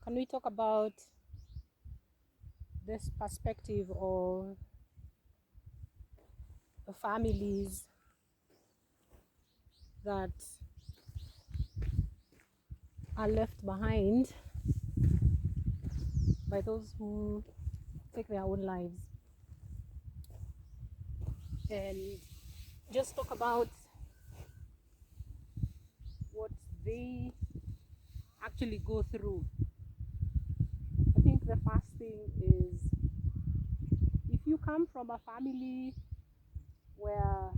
Can we talk about this perspective of families that are left behind by those who take their own lives, and just talk about what they actually go through? I think the first thing is, if you come from a family where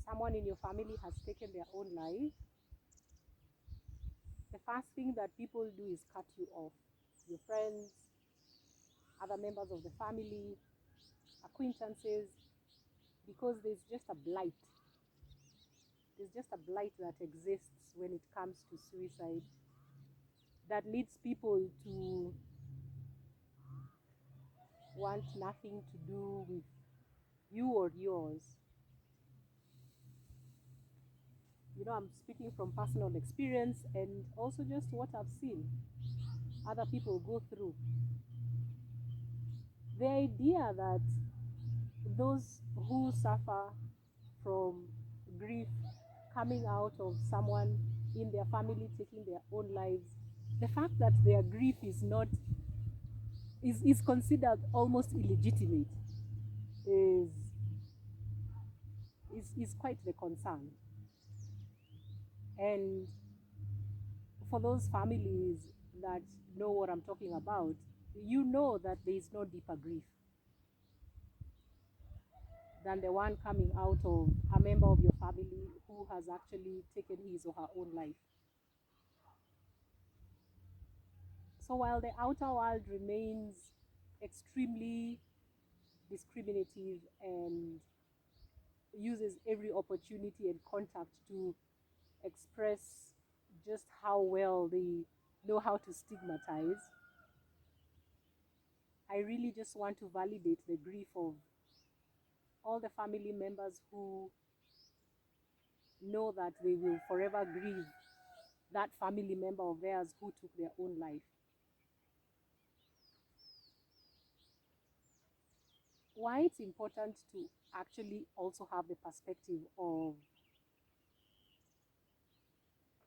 someone in your family has taken their own life, the first thing that people do is cut you off. Your friends, other members of the family, acquaintances, because there's just a blight. There's just a blight that exists when it comes to suicide that leads people to want nothing to do with you or yours. You know, I'm speaking from personal experience and also just what I've seen other people go through. The idea that those who suffer from grief coming out of someone in their family taking their own lives, the fact that their grief is not is considered almost illegitimate is is quite the concern. And for those families that know what I'm talking about, you know that there is no deeper grief than the one coming out of a member of your family who has actually taken his or her own life. So while the outer world remains extremely discriminative and uses every opportunity and contact to express just how well they know how to stigmatize, I really just want to validate the grief of all the family members who know that they will forever grieve that family member of theirs who took their own life. Why it's important to actually also have the perspective of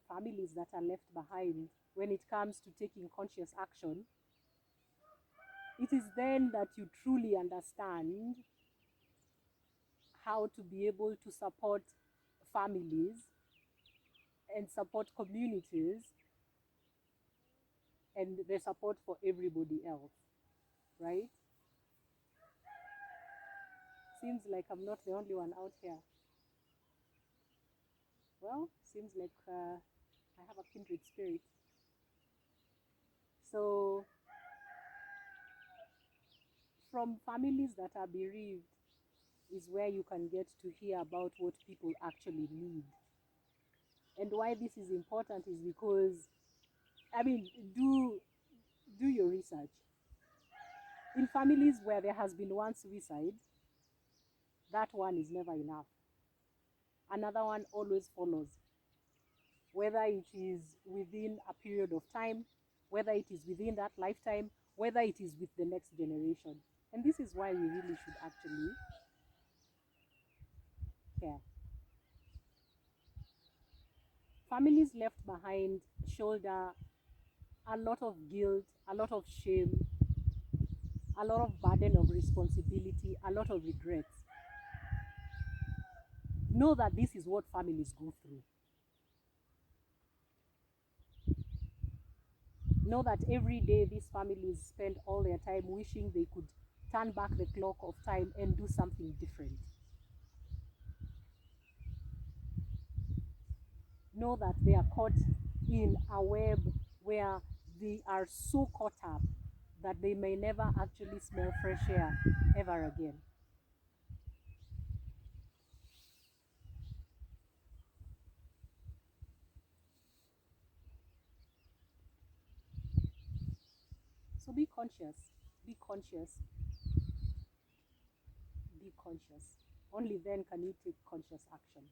families that are left behind when it comes to taking conscious action, it is then that you truly understand how to be able to support families and support communities and the support for everybody else, right? Seems like I'm not the only one out here. Well, seems like I have a kindred spirit. So, from families that are bereaved is where you can get to hear about what people actually need. And why this is important is because, I mean, do your research. In families where there has been one suicide, that one is never enough. Another one always follows, whether it is within a period of time, whether it is within that lifetime, whether it is with the next generation. And this is why we really should actually care. Families left behind shoulder a lot of guilt, a lot of shame, a lot of burden of responsibility, a lot of regrets. Know that this is what families go through. Know that every day these families spend all their time wishing they could turn back the clock of time and do something different. Know that they are caught in a web where they are so caught up that they may never actually smell fresh air ever again. So be conscious, be conscious, be conscious. Only then can you take conscious action.